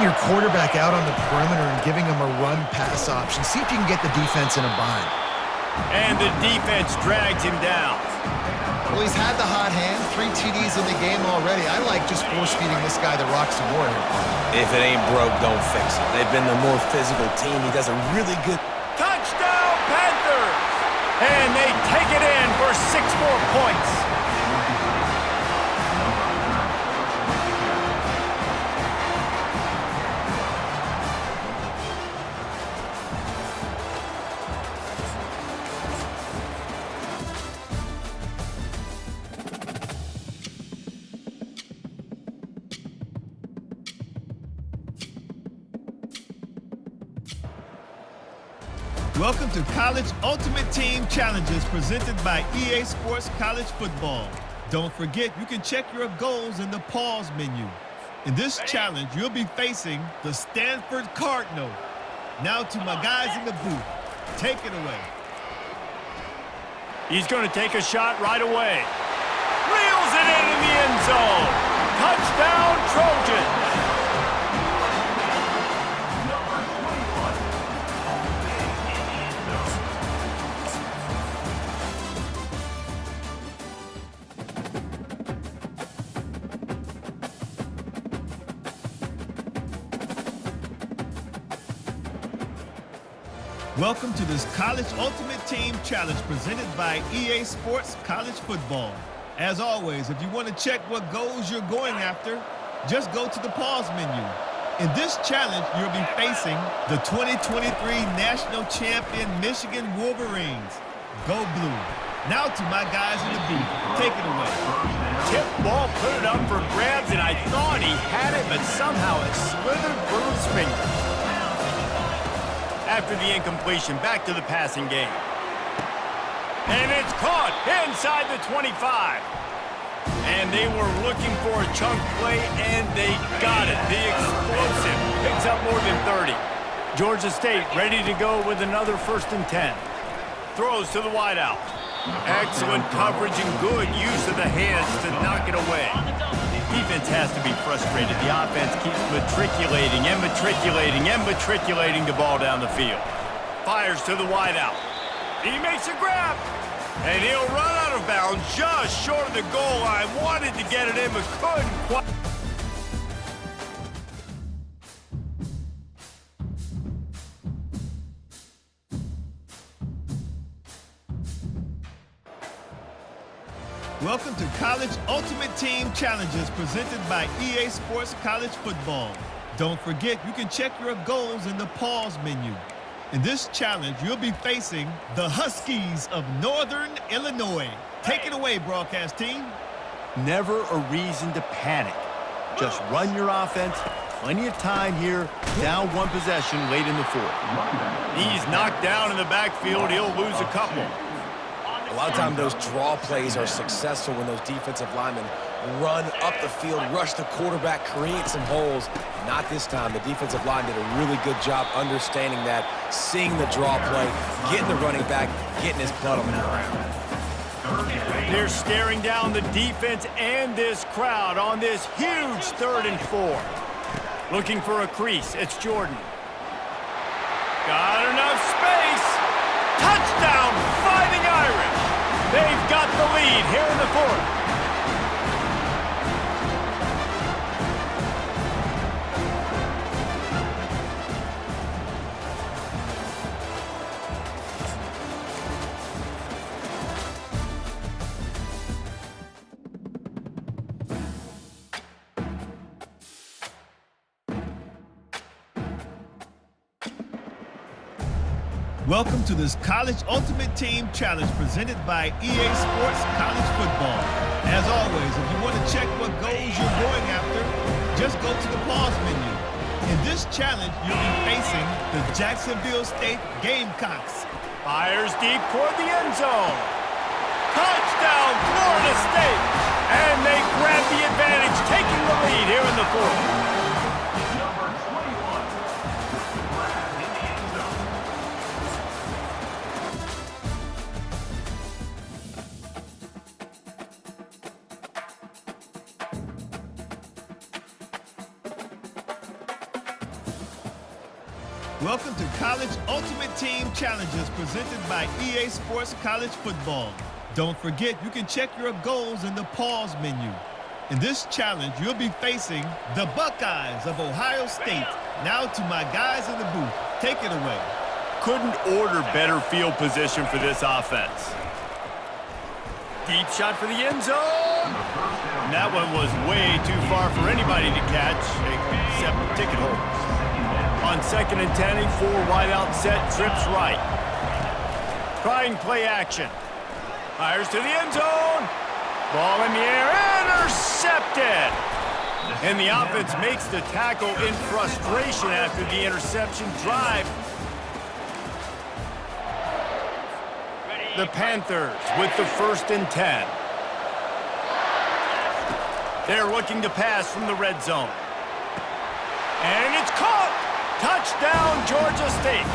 sending your quarterback out on the perimeter and giving him a run-pass option. See if you can get the defense in a bind. And the defense drags him down. Well, he's had the hot hand, 3 TDs in the game already. I like just force-feeding this guy the rock some more here. If it ain't broke, don't fix it. They've been the more physical team. He does a really good... Touchdown, Panthers! And they take it in for 6 more points. Welcome to College Ultimate Team Challenges presented by EA Sports College Football. Don't forget, you can check your goals in the pause menu. In this challenge, you'll be facing the Stanford Cardinal. Now to my guys in the booth. Take it away. He's going to take a shot right away. Reels it into the end zone. Touchdown, Trojans. Welcome to this College Ultimate Team Challenge presented by EA Sports College Football. As always, if you want to check what goals you're going after, just go to the pause menu. In this challenge, you'll be facing the 2023 National Champion Michigan Wolverines. Go Blue. Now to my guys in the booth. Take it away. Tip ball, put it up for grabs, and I thought he had it, but somehow it slithered through his fingers. After the incompletion, back to the passing game. And it's caught inside the 25. And they were looking for a chunk play, and they got it. The explosive picks up more than 30. Georgia State ready to go with another 1st and 10. Throws to the wideout. Excellent coverage and good use of the hands to knock it away. Defense has to be frustrated. The offense keeps matriculating and matriculating and matriculating the ball down the field. Fires to the wideout. He makes a grab. And he'll run out of bounds just short of the goal line. Wanted to get it in, but couldn't quite. Welcome to College Ultimate Team Challenges presented by EA Sports College Football. Don't forget, you can check your goals in the pause menu. In this challenge, you'll be facing the Huskies of Northern Illinois. Take it away, broadcast team. Never a reason to panic. Just run your offense. Plenty of time here. Down 1 possession late in the 4th. He's knocked down in the backfield. He'll lose a couple. A lot of times those draw plays are successful when those defensive linemen run up the field, rush the quarterback, create some holes. Not this time. The defensive line did a really good job understanding that, seeing the draw play, getting the running back, getting his butt on the ground. They're staring down the defense and this crowd on this huge 3rd and 4. Looking for a crease. It's Jordan. Got enough space. Touchdown, Fighting Irish. They've got the lead here in the 4th. Welcome to this College Ultimate Team Challenge presented by EA Sports College Football. As always, if you want to check what goals you're going after, just go to the pause menu. In this challenge, you'll be facing the Jacksonville State Gamecocks. Fires deep toward the end zone. Touchdown, Florida State. And they grab the advantage, taking the lead here in the 4th. Welcome to College Ultimate Team Challenges presented by EA Sports College Football. Don't forget, you can check your goals in the pause menu. In this challenge, you'll be facing the Buckeyes of Ohio State. Now to my guys in the booth. Take it away. Couldn't order better field position for this offense. Deep shot for the end zone. And that one was way too far for anybody to catch, except ticket holders. On 2nd and 10, a 4 wide out set, trips right. Trying play action. Fires to the end zone. Ball in the air, intercepted. And the offense makes the tackle in frustration after the interception drive. The Panthers with the 1st and 10. They're looking to pass from the red zone. And it's caught! Touchdown, Georgia State.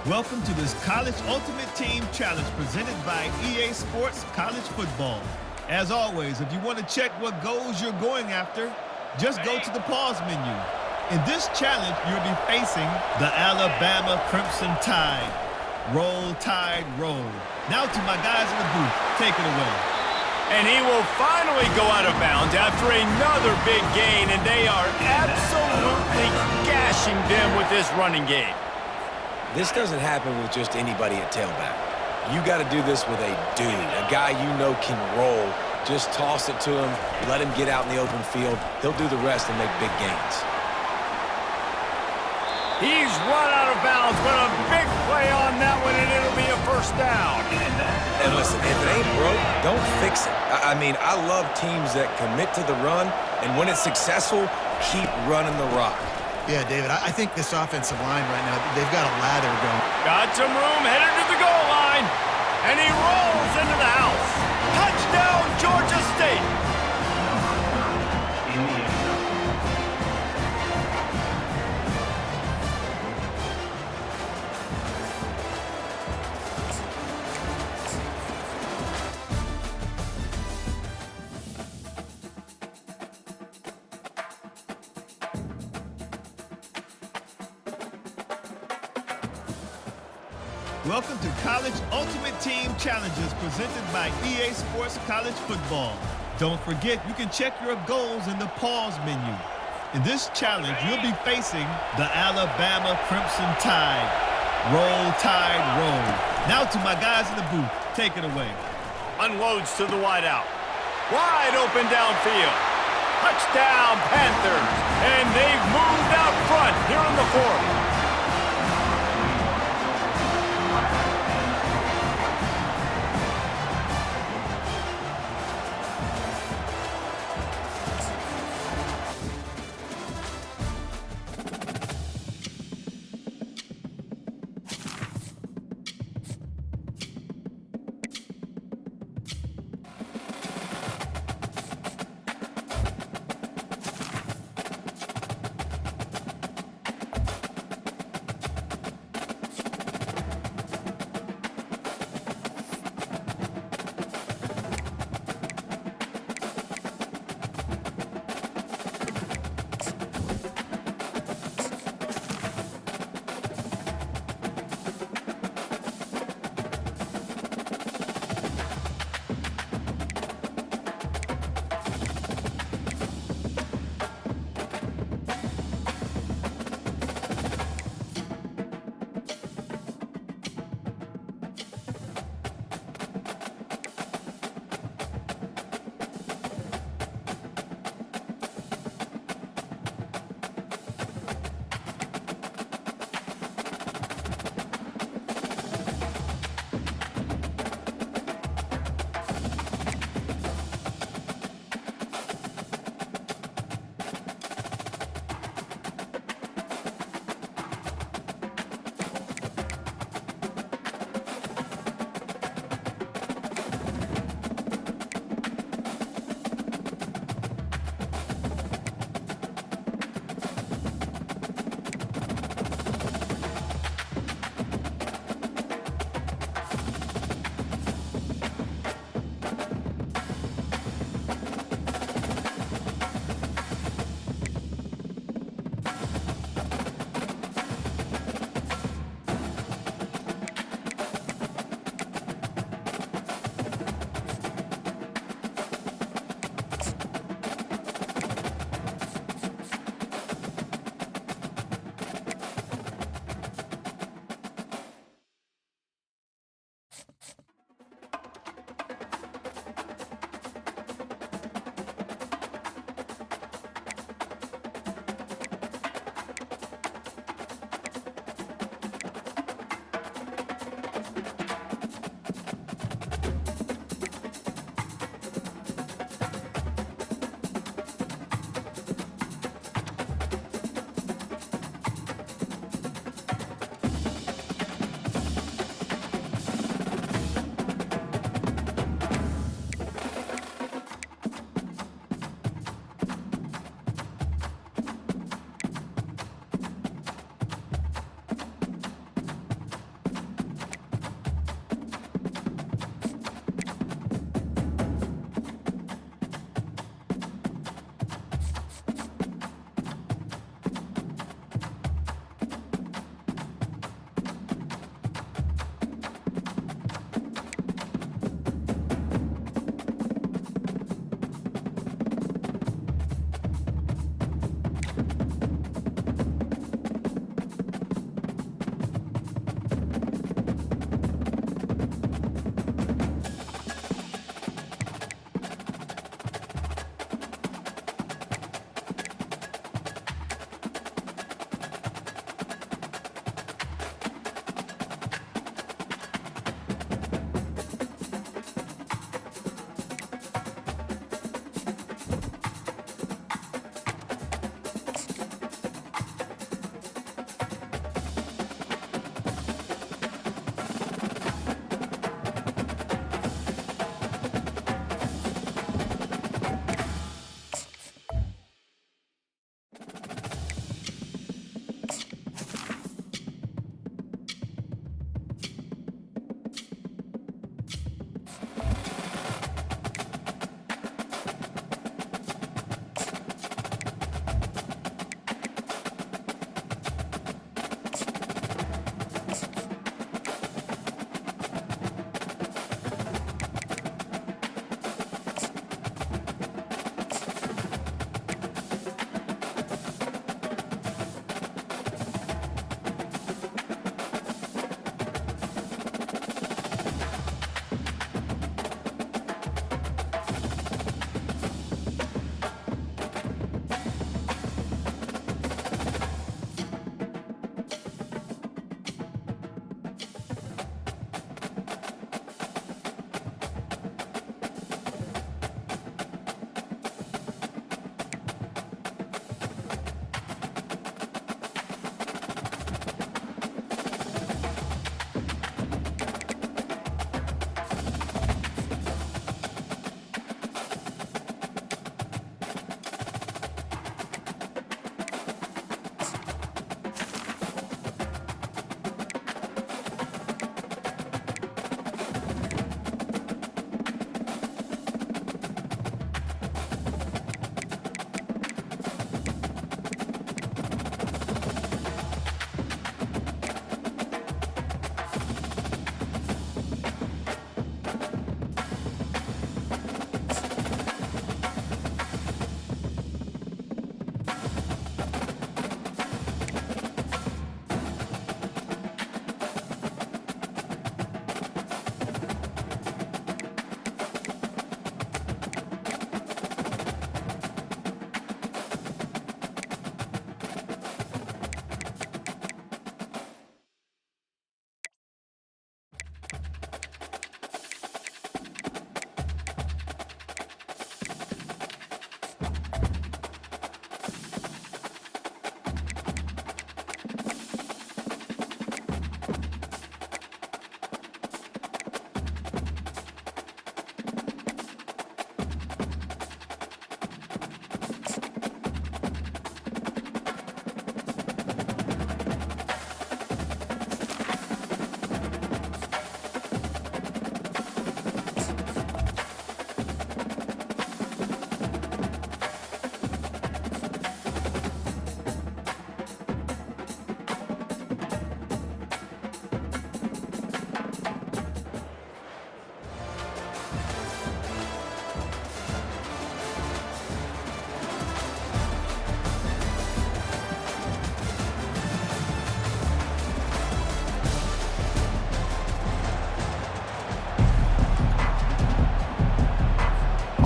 Welcome to this College Ultimate Team Challenge presented by EA Sports College Football. As always, if you want to check what goals you're going after, just go to the pause menu. In this challenge, you'll be facing the Alabama Crimson Tide. Roll, Tide, roll. Now to my guys in the booth. Take it away. And he will finally go out of bounds after another big gain, and they are absolutely gashing them with this running game. This doesn't happen with just anybody at tailback. You got to do this with a dude, a guy you know can roll. Just toss it to him, let him get out in the open field. He'll do the rest and make big gains. He's run out of bounds, but a big play on that one, and it'll be a 1st down. And listen, if it ain't broke, don't fix it. I mean, I love teams that commit to the run, and when it's successful, keep running the rock. Yeah, David, I think this offensive line right now, they've got a lather going. Got some room, headed to the goal line, and he rolls into the house. Touchdown, Georgia State. Welcome to College Ultimate Team Challenges presented by EA Sports College Football. Don't forget, you can check your goals in the pause menu. In this challenge, you'll be facing the Alabama Crimson Tide. Roll, Tide, roll. Now to my guys in the booth. Take it away. Unloads to the wideout. Wide open downfield. Touchdown, Panthers. And they've moved out front here in the 4th.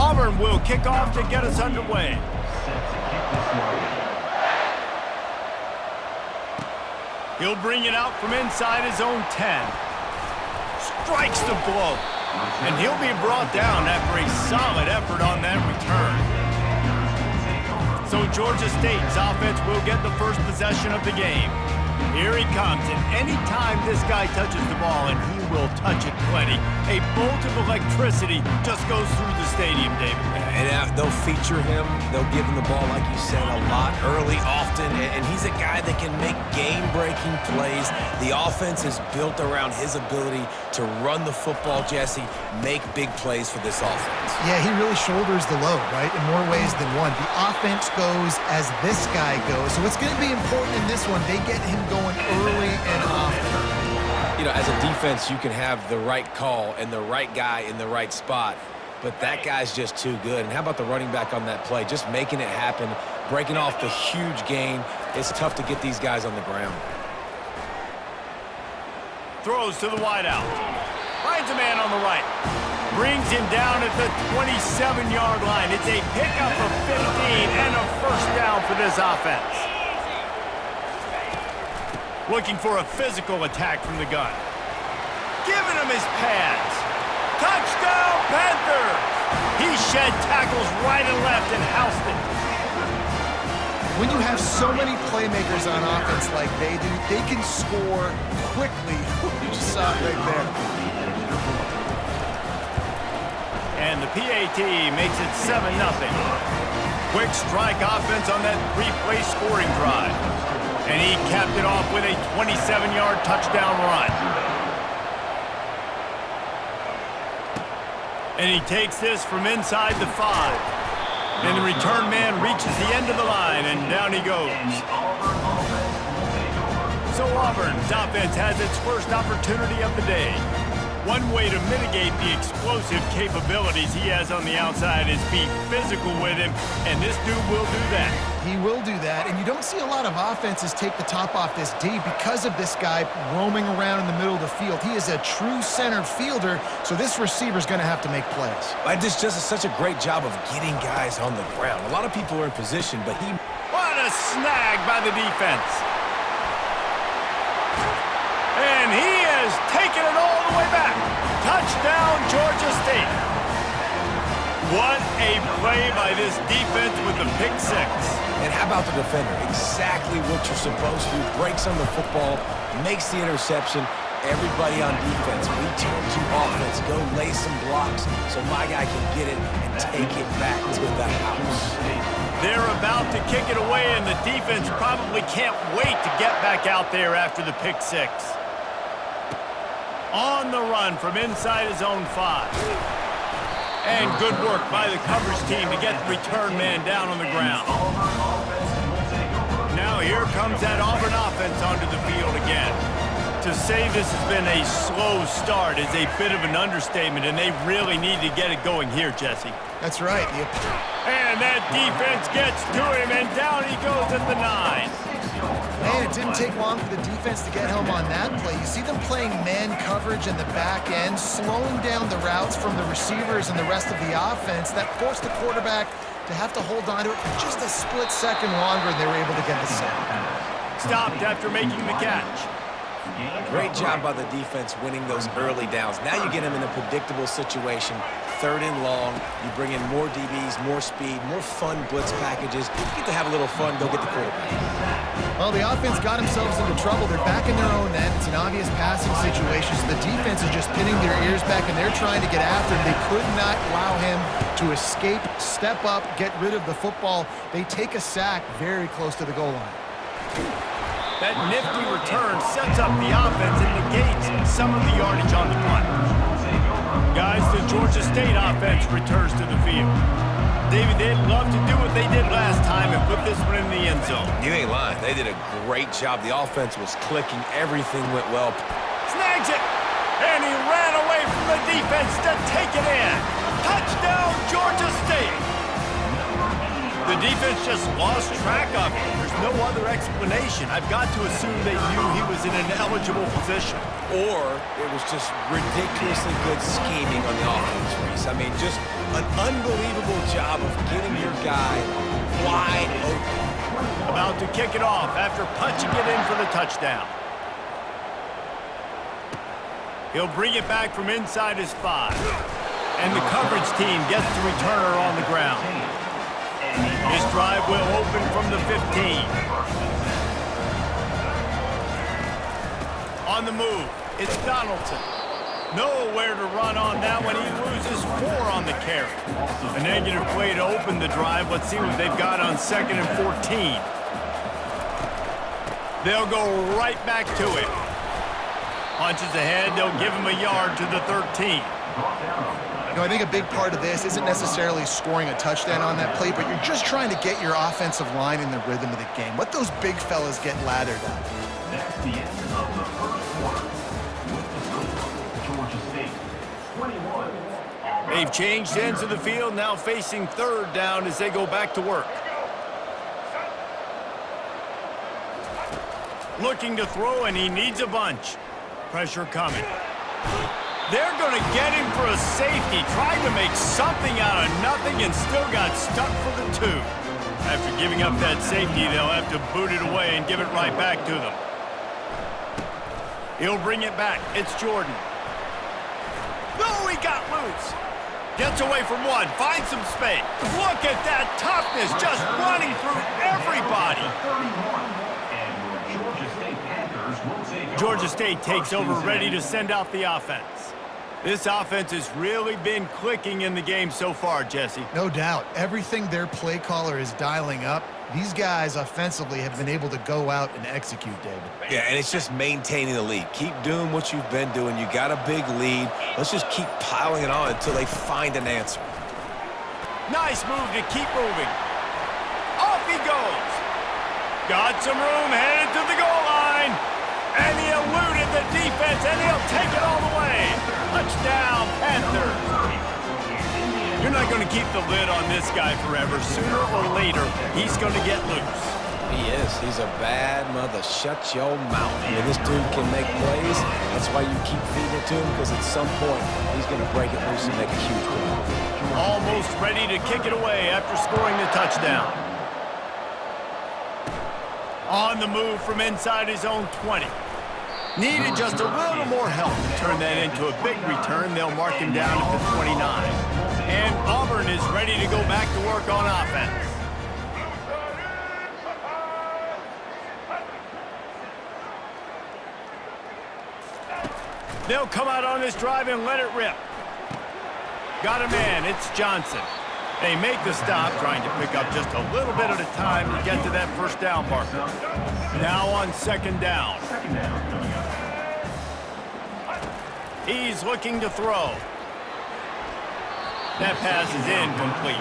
Auburn will kick off to get us underway. He'll bring it out from inside his own 10. Strikes the blow. And he'll be brought down after a solid effort on that return. So Georgia State's offense will get the first possession of the game. Here he comes, and anytime this guy touches the ball, and he will touch it plenty, a bolt of electricity just goes through the stadium, David. And they'll feature him. They'll give him the ball, like you said, a lot, early, often. And he's a guy that can make game-breaking plays. The offense is built around his ability to run the football, Jesse, make big plays for this offense. Yeah, he really shoulders the load, right, in more ways than one. The offense goes as this guy goes. So it's going to be important in this one. They get him going early and often. You know, as a defense, you can have the right call and the right guy in the right spot, but that guy's just too good. And how about the running back on that play? Just making it happen, breaking off the huge gain. It's tough to get these guys on the ground. Throws to the wideout. Finds a man on the right. Brings him down at the 27-yard line. It's a pickup of 15 and a first down for this offense. Looking for a physical attack from the gun. Giving him his pads. Touchdown, Panthers! He shed tackles right and left and housed it. When you have so many playmakers on offense like they do, they can score quickly. You just saw it right there. And the PAT makes it 7-0. Quick strike offense on that three-play scoring drive. And he capped it off with a 27-yard touchdown run. And he takes this from inside the 5. And the return man reaches the end of the line, and down he goes. So Auburn's offense has its first opportunity of the day. One way to mitigate the explosive capabilities he has on the outside is be physical with him, and this dude will do that. He will do that, and you don't see a lot of offenses take the top off this D because of this guy roaming around in the middle of the field. He is a true center fielder, so this receiver's going to have to make plays. This just is such a great job of getting guys on the ground. A lot of people are in position, but he... What a snag by the defense. And he has taken it all the way back. Touchdown, Georgia State. What a play by this defense with the pick 6. And how about the defender? Exactly what you're supposed to. Breaks on the football, makes the interception. Everybody on defense, return to offense. Go lay some blocks so my guy can get it and take it back to the house. They're about to kick it away, and the defense probably can't wait to get back out there after the pick 6. On the run from inside his own 5. And good work by the coverage team to get the return man down on the ground. Now here comes that Auburn offense onto the field again. To say this has been a slow start is a bit of an understatement, and they really need to get it going here, Jesse. That's right. And that defense gets to him, and down he goes at the 9. Man, it didn't take long for the defense to get home on that play. You see them playing man coverage in the back end, slowing down the routes from the receivers and the rest of the offense. That forced the quarterback to have to hold on to it for just a split second longer, and they were able to get the sack. Stopped after making the catch. Great job by the defense winning those early downs. Now you get them in a predictable situation. 3rd and long. You bring in more DBs, more speed, more fun blitz packages. You get to have a little fun, go get the quarterback. Well, the offense got themselves into trouble. They're back in their own end. It's an obvious passing situation. So the defense is just pinning their ears back, and they're trying to get after him. They could not allow him to escape, step up, get rid of the football. They take a sack very close to the goal line. That nifty return sets up the offense and negates some of the yardage on the punt. Guys, the Georgia State offense returns to the field. David, they'd love to do what they did last time and put this one in the end zone. You ain't lying. They did a great job. The offense was clicking. Everything went well. Snags it, and he ran away from the defense to take it in. Touchdown, Georgia State. The defense just lost track of him. There's no other explanation. I've got to assume they knew he was in an eligible position. or it was just ridiculously good scheming on the offense, Reese. I mean, just an unbelievable job of getting your guy wide open. About to kick it off after punching it in for the touchdown. He'll bring it back from inside his 5. And the coverage team gets the returner on the ground. This drive will open from the 15. On the move, it's Donaldson. Nowhere to run on that one. He loses 4 on the carry. A negative play to open the drive. Let's see what they've got on 2nd and 14. They'll go right back to it. Punches ahead. They'll give him a yard to the 13. You know, I think a big part of this isn't necessarily scoring a touchdown on that play, but you're just trying to get your offensive line in the rhythm of the game. Let those big fellas get lathered up. That's the end of the first quarter. With the score, Georgia State, 21. They've changed ends of the field, now facing 3rd down as they go back to work. Looking to throw, and he needs a bunch. Pressure coming. They're going to get him for a safety. Tried to make something out of nothing and still got stuck for the 2. After giving up that safety, they'll have to boot it away and give it right back to them. He'll bring it back. It's Jordan. No, he got loose. Gets away from 1. Finds some space. Look at that toughness just running through everybody. Georgia State takes over, ready to send out the offense. This offense has really been clicking in the game so far, Jesse. No doubt. Everything their play caller is dialing up, these guys offensively have been able to go out and execute, David. Yeah, and it's just maintaining the lead. Keep doing what you've been doing. You got a big lead. Let's just keep piling it on until they find an answer. Nice move to keep moving. Off he goes. Got some room, headed to the goal line. And he eluded the defense, and he'll take it all the way. Touchdown, Panthers. You're not going to keep the lid on this guy forever. Sooner or later, he's going to get loose. He is. He's a bad mother. Shut your mouth. I mean, this dude can make plays. That's why you keep feeding it to him, because at some point, he's going to break it loose and make a huge play. Almost ready to kick it away after scoring the touchdown. On the move from inside his own 20. Needed just a little more help to turn that into a big return. They'll mark him down at the 29. And Auburn is ready to go back to work on offense. They'll come out on this drive and let it rip. Got a man. It's Johnson. They make the stop, trying to pick up just a little bit at a time to get to that 1st down marker. Now on 2nd down. He's looking to throw. That pass is incomplete.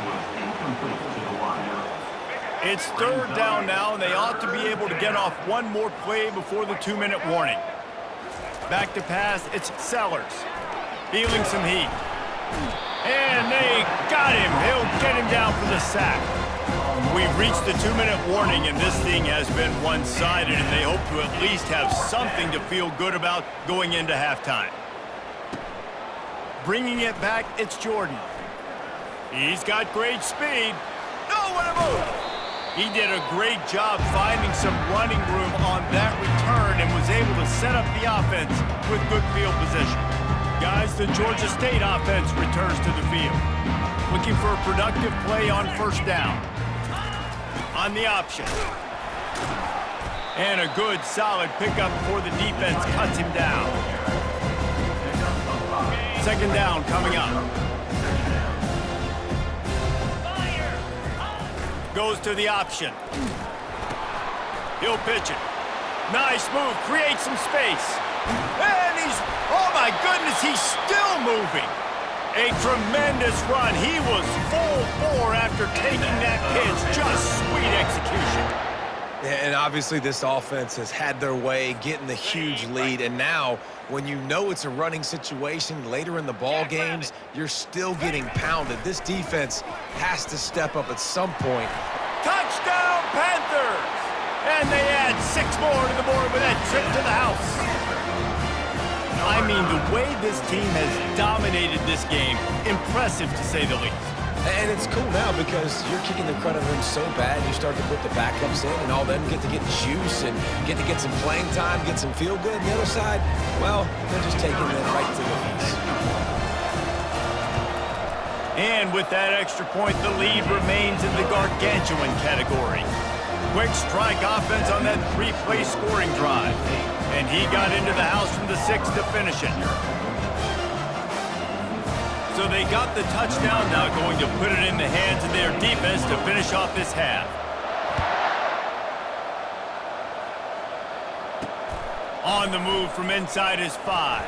It's 3rd down now, and they ought to be able to get off one more play before the 2-minute warning. Back to pass, it's Sellers. Feeling some heat. And they got him. He'll get him down for the sack. We've reached the 2-minute warning, and this thing has been one-sided, and they hope to at least have something to feel good about going into halftime. Bringing it back, it's Jordan. He's got great speed. Oh, what a move! He did a great job finding some running room on that return and was able to set up the offense with good field position. Guys, the Georgia State offense returns to the field. Looking for a productive play on 1st down. On the option. And a good, solid pickup before the defense cuts him down. 2nd down coming up. Goes to the option. He'll pitch it. Nice move, creates some space. And he's, oh my goodness, he's still moving. A tremendous run. He was full bore after taking that pitch. Just sweet execution. And obviously this offense has had their way, getting the huge lead. And now, when you know it's a running situation later in the ball games, you're still getting pounded. This defense has to step up at some point. Touchdown, Panthers! And they add 6 more to the board with that trip to the house. I mean, the way this team has dominated this game, impressive to say the least. And it's cool now because you're kicking the crud out of them so bad, you start to put the backups in, and all them get to get juice and get to get some playing time, get some feel good. And the other side, well, they're just taking them right to the face. And with that extra point, the lead remains in the gargantuan category. Quick strike offense on that three-play scoring drive. And he got into the house from the 6 to finish it. So they got the touchdown, now going to put it in the hands of their defense to finish off this half. On the move from inside his 5.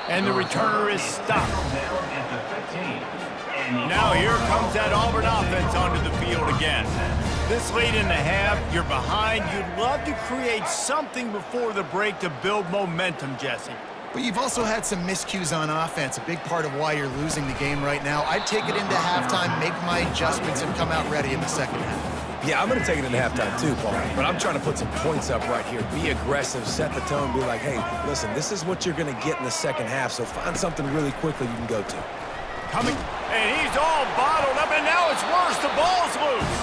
And the returner is stopped. Now here comes that Auburn offense onto the field again. This late in the half, you're behind. You'd love to create something before the break to build momentum, Jesse. But you've also had some miscues on offense, a big part of why you're losing the game right now. I'd take it into halftime, make my adjustments, and come out ready in the second half. Yeah, I'm going to take it into halftime too, Paul. But I'm trying to put some points up right here. Be aggressive, set the tone, be like, hey, listen, this is what you're going to get in the second half, so find something really quickly you can go to. Coming, and he's all bottled up, and now it's worse. The ball's loose.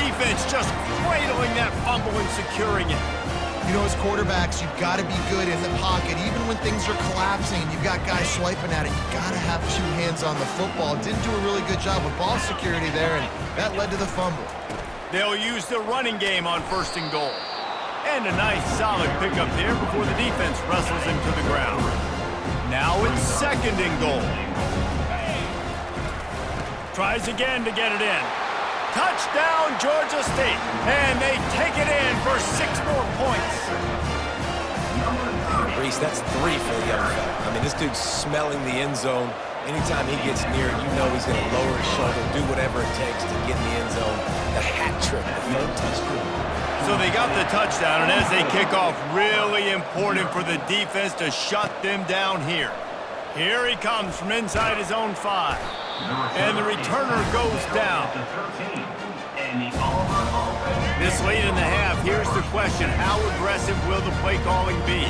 Defense just cradling that fumble and securing it. You know, as quarterbacks, you've got to be good in the pocket. Even when things are collapsing and you've got guys swiping at it, you've got to have 2 hands on the football. Didn't do a really good job with ball security there, and that led to the fumble. They'll use the running game on 1st and goal. And a nice solid pickup there before the defense wrestles him to the ground. Now it's 2nd and goal. Tries again to get it in. Touchdown, Georgia State. And they take it in for 6 more points. Reese, that's 3 for the other guy. I mean, this dude's smelling the end zone. Anytime he gets near it, you know he's going to lower his shoulder, do whatever it takes to get in the end zone. The hat trick, the 3rd touchdown. So they got the touchdown, and as they kick off, really important for the defense to shut them down here. Here he comes from inside his own 5. And the returner goes down. This late in the half, here's the question. How aggressive will the play calling be?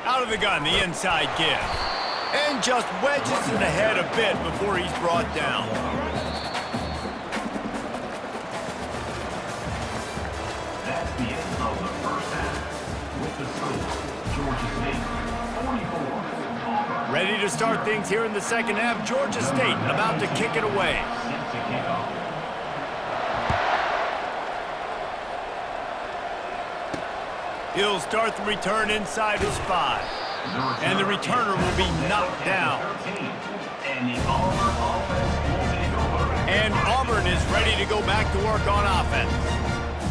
Out of the gun, the inside give. And just wedges it ahead a bit before he's brought down. That's the end of the first half. With the score, Georgia State 44. Ready to start things here in the second half. Georgia State about to kick it away. He'll start the return inside his 5. And the returner will be knocked down. And Auburn is ready to go back to work on offense.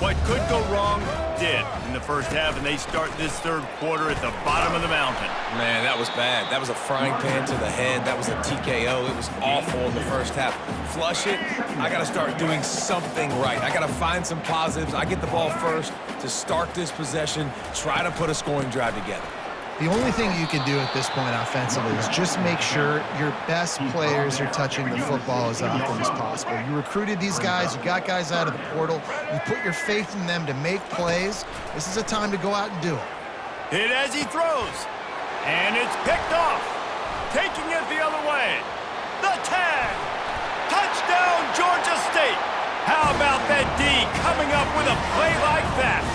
What could go wrong did in the first half, and they start this 3rd quarter at the bottom of the mountain. Man, that was bad. That was a frying pan to the head. That was a TKO. It was awful in the first half. Flush it. I got to start doing something right. I got to find some positives. I get the ball first to start this possession, try to put a scoring drive together. The only thing you can do at this point offensively is just make sure your best players are touching the football as often as possible. You recruited these guys, you got guys out of the portal, you put your faith in them to make plays. This is a time to go out and do it. Hit as he throws. And it's picked off. Taking it the other way. The tag. Touchdown, Georgia State. How about that D coming up with a play like that?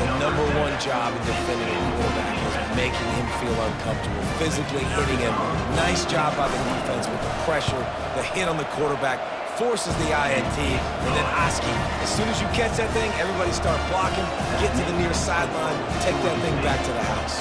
The #1 job in defending a quarterback is making him feel uncomfortable, physically hitting him. Nice job by the defense with the pressure, the hit on the quarterback, forces the INT, and then Oski. As soon as you catch that thing, everybody start blocking, get to the near sideline, take that thing back to the house.